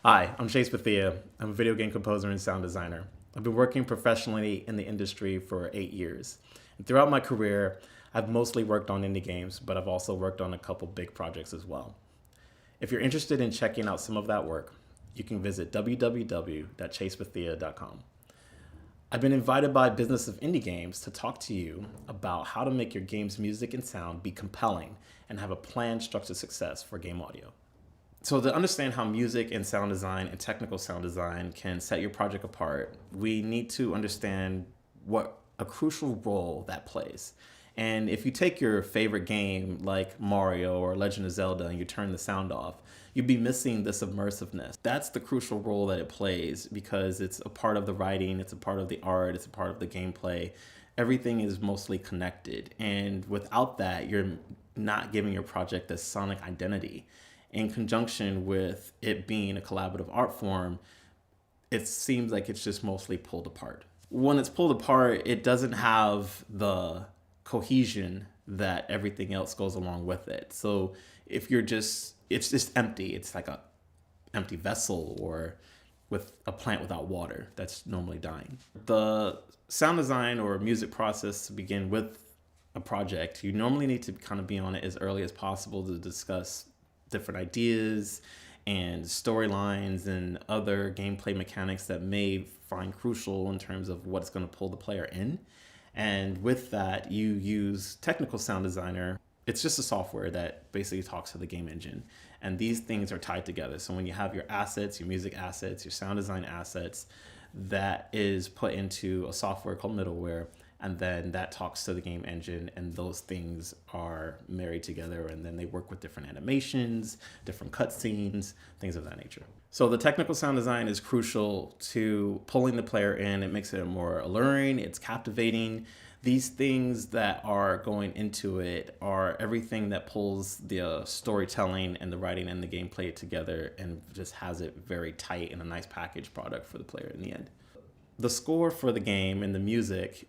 Hi, I'm Bethea. I'm a video game composer and sound designer. I've been working professionally in the industry for 8 years. And throughout my career, I've mostly worked on indie games, but I've also worked on a couple big projects as well. If you're interested in checking out some of that work, you can visit www.chasebethea.com. I've been invited by Business of Indie Games to talk to you about how to make your game's music and sound be compelling and have a planned structured success for game audio. So to understand how music and sound design and technical sound design can set your project apart, we need to understand what a crucial role that plays. And if you take your favorite game like Mario or Legend of Zelda and you turn the sound off, you'd be missing this immersiveness. That's the crucial role that it plays because it's a part of the writing, it's a part of the art, it's a part of the gameplay. Everything is mostly connected. And without that, you're not giving your project a sonic identity. In conjunction with it being a collaborative art form, it seems like it's just mostly pulled apart. When it's pulled apart, it doesn't have the cohesion that everything else goes along with it. So if you're just, it's just empty. It's like a empty vessel or with a plant without water that's normally dying. The sound design or music process to begin with a project, you normally need to kind of be on it as early as possible to discuss different ideas and storylines and other gameplay mechanics that may find crucial in terms of what's going to pull the player in. And with that, you use technical sound designer. It's just a software that basically talks to the game engine. And these things are tied together. So when you have your assets, your music assets, your sound design assets, that is put into a software called Middleware. And then that talks to the game engine, and those things are married together, and then they work with different animations, different cutscenes, things of that nature. So the technical sound design is crucial to pulling the player in. It makes it more alluring, it's captivating. These things that are going into it are everything that pulls the storytelling and the writing and the gameplay together and just has it very tight and a nice packaged product for the player in the end. The score for the game and the music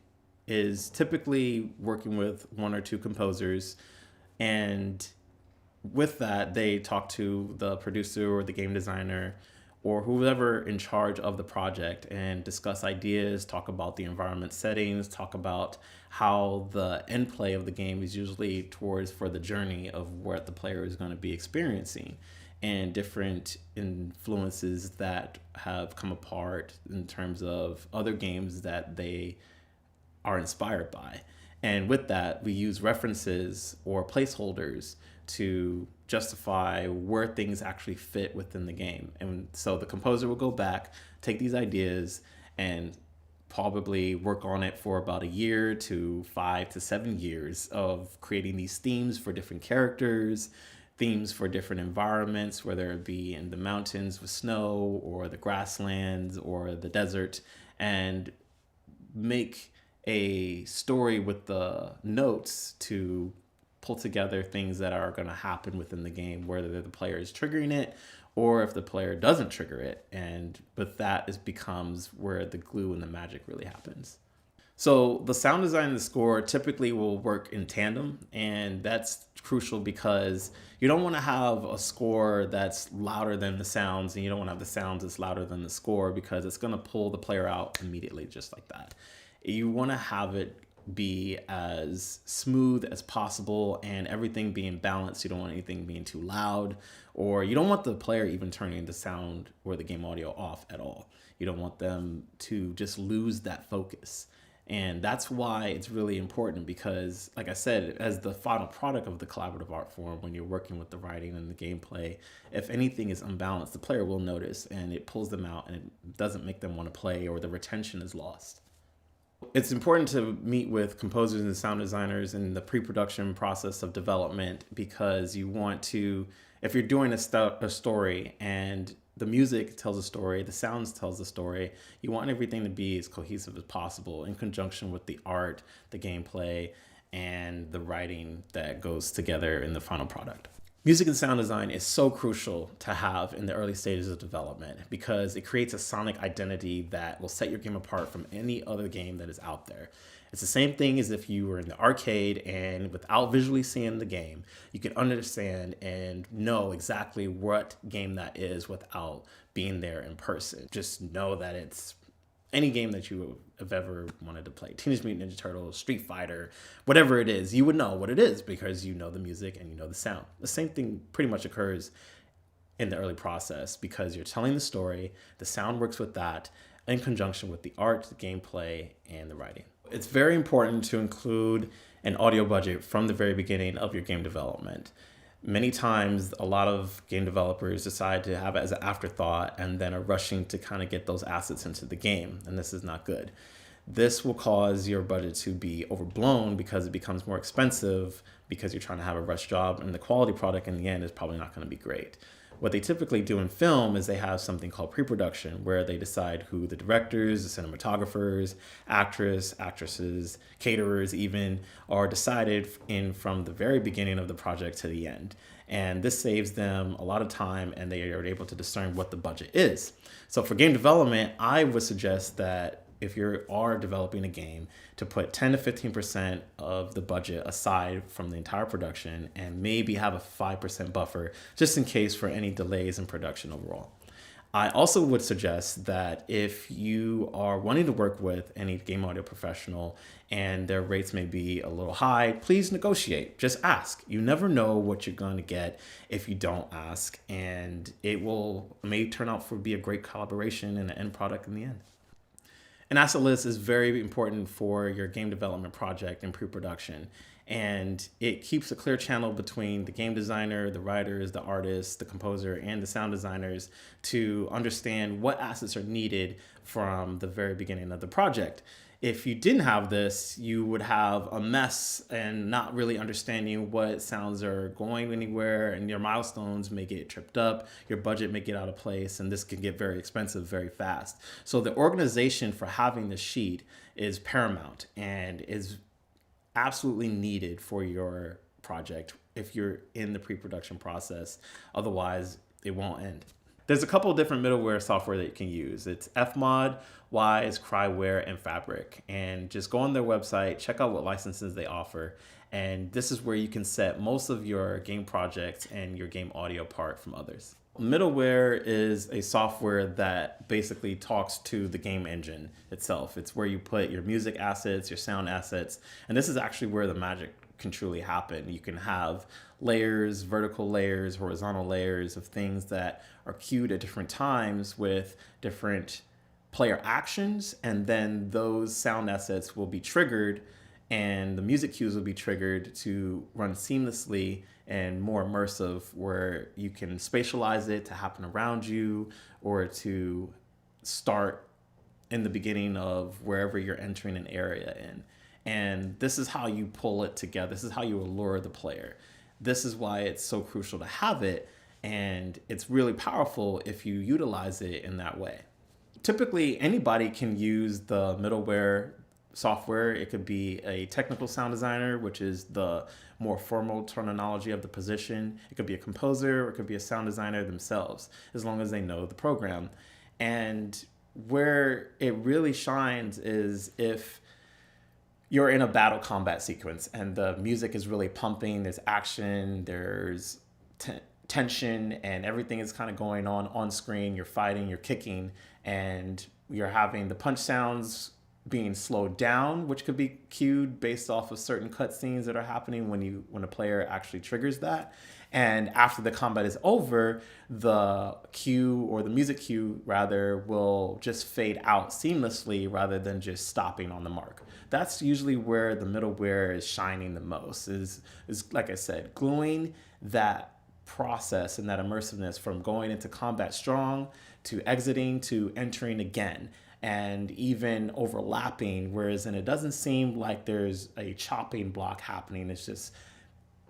is typically working with one or two composers, and with that they talk to the producer or the game designer or whoever in charge of the project and discuss ideas, talk about the environment settings, talk about how the end play of the game is usually towards for the journey of what the player is going to be experiencing and different influences that have come apart in terms of other games that they are inspired by. And with that, we use references or placeholders to justify where things actually fit within the game. And so the composer will go back, take these ideas, and probably work on it for about a year to 5 to 7 years of creating these themes for different characters, themes for different environments, whether it be in the mountains with snow or the grasslands or the desert, and make a story with the notes to pull together things that are going to happen within the game, whether the player is triggering it or if the player doesn't trigger it. And with that, it becomes where the glue and the magic really happens. So the sound design and the score typically will work in tandem, and that's crucial because you don't want to have a score that's louder than the sounds, and you don't want to have the sounds that's louder than the score because it's going to pull the player out immediately just like that. You want to have it be as smooth as possible and everything being balanced. You don't want anything being too loud, or you don't want the player even turning the sound or the game audio off at all. You don't want them to just lose that focus. And that's why it's really important because, like I said, as the final product of the collaborative art form, when you're working with the writing and the gameplay, if anything is unbalanced, the player will notice and it pulls them out and it doesn't make them want to play, or the retention is lost. It's important to meet with composers and sound designers in the pre-production process of development because you want to, if you're doing a story and the music tells a story, the sounds tells a story, you want everything to be as cohesive as possible in conjunction with the art, the gameplay, and the writing that goes together in the final product. Music and sound design is so crucial to have in the early stages of development because it creates a sonic identity that will set your game apart from any other game that is out there. It's the same thing as if you were in the arcade and without visually seeing the game, you can understand and know exactly what game that is without being there in person. Just know that it's any game that you have ever wanted to play. Teenage Mutant Ninja Turtles, Street Fighter, whatever it is, you would know what it is because you know the music and you know the sound. The same thing pretty much occurs in the early process because you're telling the story, the sound works with that in conjunction with the art, the gameplay, and the writing. It's very important to include an audio budget from the very beginning of your game development. Many times, a lot of game developers decide to have it as an afterthought and then are rushing to kind of get those assets into the game, and this is not good. This will cause your budget to be overblown because it becomes more expensive because you're trying to have a rush job, and the quality product in the end is probably not going to be great. What they typically do in film is they have something called pre-production where they decide who the directors, the cinematographers, actresses, caterers even are decided in from the very beginning of the project to the end. And this saves them a lot of time and they are able to discern what the budget is. So for game development, I would suggest that if you are developing a game, to put 10 to 15% of the budget aside from the entire production and maybe have a 5% buffer just in case for any delays in production overall. I also would suggest that if you are wanting to work with any game audio professional and their rates may be a little high, please negotiate. Just ask. You never know what you're going to get if you don't ask, and it may turn out to be a great collaboration and an end product in the end. An asset list is very important for your game development project and pre-production. And it keeps a clear channel between the game designer, the writers, the artists, the composer, and the sound designers to understand what assets are needed from the very beginning of the project. If you didn't have this, you would have a mess and not really understanding what sounds are going anywhere, and your milestones may get tripped up, your budget may get out of place, and this can get very expensive very fast. So the organization for having the sheet is paramount and is absolutely needed for your project if you're in the pre-production process. Otherwise, it won't end. There's a couple of different middleware software that you can use. It's Fmod, Wise, Cryware, and Fabric. And just go on their website, check out what licenses they offer. And this is where you can set most of your game projects and your game audio apart from others. Middleware is a software that basically talks to the game engine itself. It's where you put your music assets, your sound assets, and this is actually where the magic can truly happen. You can have layers, vertical layers, horizontal layers of things that are queued at different times with different player actions, and then those sound assets will be triggered and the music cues will be triggered to run seamlessly and more immersive, where you can spatialize it to happen around you or to start in the beginning of wherever you're entering an area in. And this is how you pull it together. This is how you allure the player. This is why it's so crucial to have it, and it's really powerful if you utilize it in that way. Typically, anybody can use the middleware software. It could be a technical sound designer, which is the more formal terminology of the position. It could be a composer, or it could be a sound designer themselves, as long as they know the program. And where it really shines is if you're in a battle combat sequence and the music is really pumping, there's action, there's tension, and everything is kind of going on screen. You're fighting, you're kicking, and you're having the punch sounds being slowed down, which could be cued based off of certain cutscenes that are happening when a player actually triggers that. And after the combat is over, the cue, or the music cue rather, will just fade out seamlessly rather than just stopping on the mark. That's usually where the middleware is shining the most, is like I said, gluing that process and that immersiveness from going into combat strong to exiting to entering again, and even overlapping, whereas and it doesn't seem like there's a chopping block happening. It's just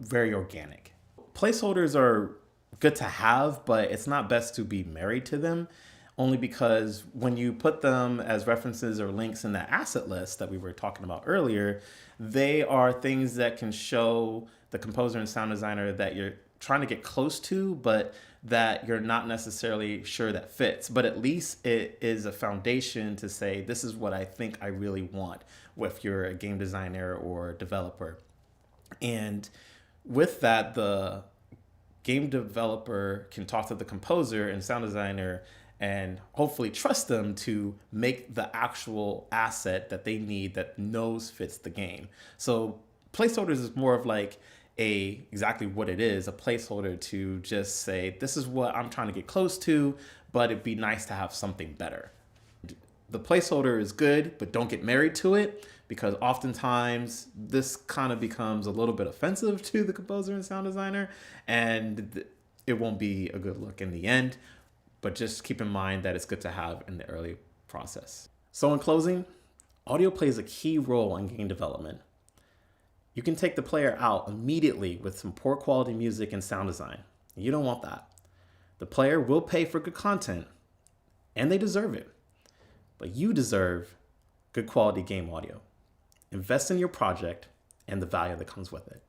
very organic. Placeholders are good to have, but it's not best to be married to them, only because when you put them as references or links in the asset list that we were talking about earlier, they are things that can show the composer and sound designer that you're trying to get close to, but that you're not necessarily sure that fits. But at least it is a foundation to say, this is what I think I really want, if you're a game designer or developer. And with that, the game developer can talk to the composer and sound designer and hopefully trust them to make the actual asset that they need that knows fits the game. So placeholders is more of like exactly what it is, a placeholder to just say, this is what I'm trying to get close to, but it'd be nice to have something better. The placeholder is good, but don't get married to it, because oftentimes this kind of becomes a little bit offensive to the composer and sound designer, and it won't be a good look in the end. But just keep in mind that it's good to have in the early process. So in closing, audio plays a key role in game development. You can take the player out immediately with some poor quality music and sound design. You don't want that. The player will pay for good content, and they deserve it. But you deserve good quality game audio. Invest in your project and the value that comes with it.